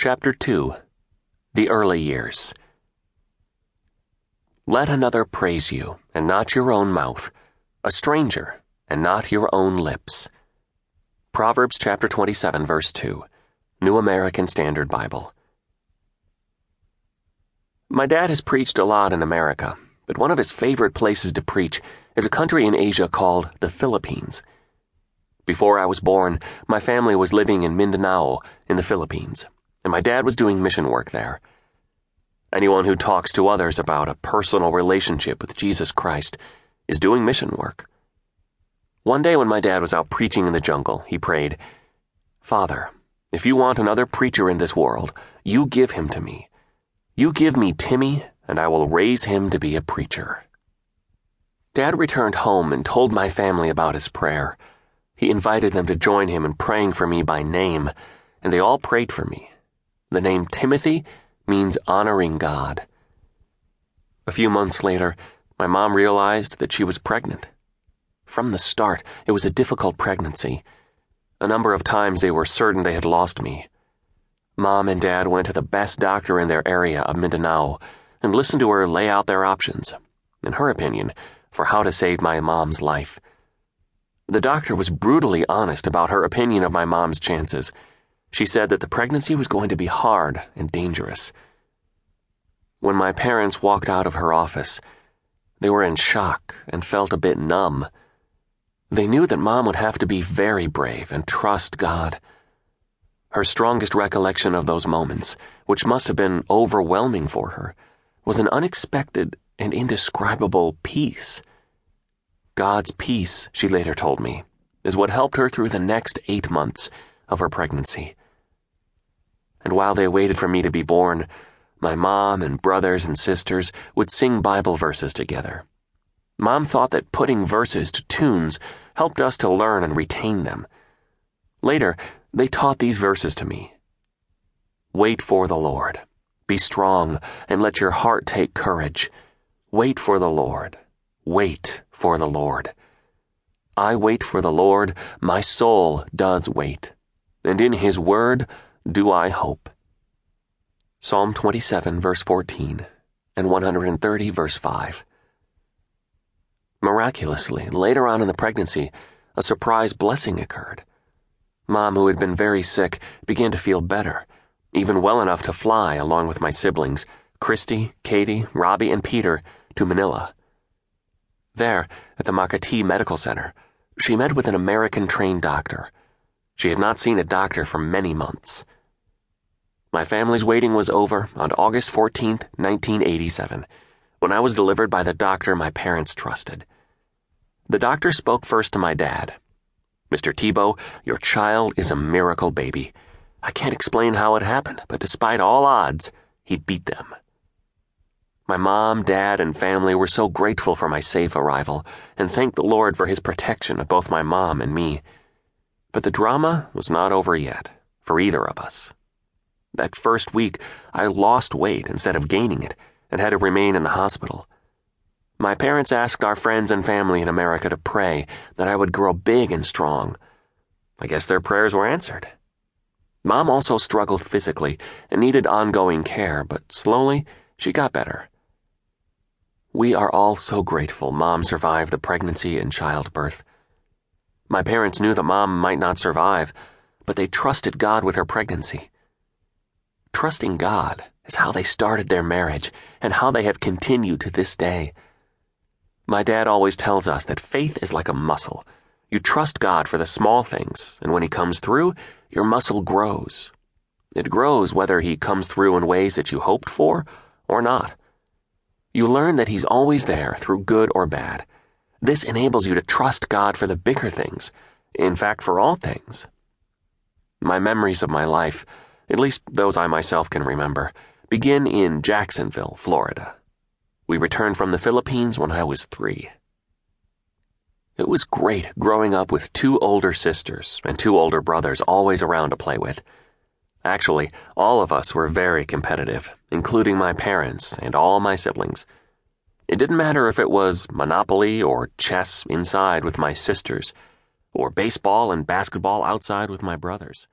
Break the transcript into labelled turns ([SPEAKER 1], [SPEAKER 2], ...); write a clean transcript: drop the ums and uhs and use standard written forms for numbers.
[SPEAKER 1] Chapter 2. The Early Years. Let another praise you, and not your own mouth, a stranger, and not your own lips. Proverbs chapter 27, verse 2. New American Standard Bible. My dad has preached a lot in America, but one of his favorite places to preach is a country in Asia called the Philippines. Before I was born, my family was living in Mindanao in the Philippines, and my dad was doing mission work there. Anyone who talks to others about a personal relationship with Jesus Christ is doing mission work. One day when my dad was out preaching in the jungle, he prayed, "Father, if you want another preacher in this world, you give him to me. You give me Timmy, and I will raise him to be a preacher." Dad returned home and told my family about his prayer. He invited them to join him in praying for me by name, and they all prayed for me. The name Timothy means honoring God. A few months later, my mom realized that she was pregnant. From the start, it was a difficult pregnancy. A number of times they were certain they had lost me. Mom and Dad went to the best doctor in their area of Mindanao and listened to her lay out their options, in her opinion, for how to save my mom's life. The doctor was brutally honest about her opinion of my mom's chances. She said that the pregnancy was going to be hard and dangerous. When my parents walked out of her office, they were in shock and felt a bit numb. They knew that Mom would have to be very brave and trust God. Her strongest recollection of those moments, which must have been overwhelming for her, was an unexpected and indescribable peace. God's peace, she later told me, is what helped her through the next 8 months of her pregnancy. And while they waited for me to be born, my mom and brothers and sisters would sing Bible verses together. Mom thought that putting verses to tunes helped us to learn and retain them. Later, they taught these verses to me. "Wait for the Lord. Be strong, and let your heart take courage. Wait for the Lord. Wait for the Lord. I wait for the Lord, my soul does wait, and in his word do I hope." Psalm 27, verse 14, and 130, verse 5. Miraculously, later on in the pregnancy, a surprise blessing occurred. Mom, who had been very sick, began to feel better, even well enough to fly along with my siblings, Christy, Katie, Robbie, and Peter, to Manila. There, at the Makati Medical Center, she met with an American-trained doctor. She had not seen a doctor for many months. My family's waiting was over on August 14th, 1987, when I was delivered by the doctor my parents trusted. The doctor spoke first to my dad. "Mr. Tebow, your child is a miracle baby. I can't explain how it happened, but despite all odds, he beat them." My mom, dad, and family were so grateful for my safe arrival and thanked the Lord for his protection of both my mom and me. But the drama was not over yet, for either of us. That first week, I lost weight instead of gaining it and had to remain in the hospital. My parents asked our friends and family in America to pray that I would grow big and strong. I guess their prayers were answered. Mom also struggled physically and needed ongoing care, but slowly she got better. We are all so grateful Mom survived the pregnancy and childbirth. My parents knew that Mom might not survive, but they trusted God with her pregnancy. Trusting God is how they started their marriage and how they have continued to this day. My dad always tells us that faith is like a muscle. You trust God for the small things, and when he comes through, your muscle grows. It grows whether he comes through in ways that you hoped for or not. You learn that he's always there through good or bad. This enables you to trust God for the bigger things, in fact, for all things. My memories of my life, at least those I myself can remember, begin in Jacksonville, Florida. We returned from the Philippines when I was 3. It was great growing up with 2 older sisters and 2 older brothers always around to play with. Actually, all of us were very competitive, including my parents and all my siblings. It didn't matter if it was Monopoly or chess inside with my sisters, or baseball and basketball outside with my brothers.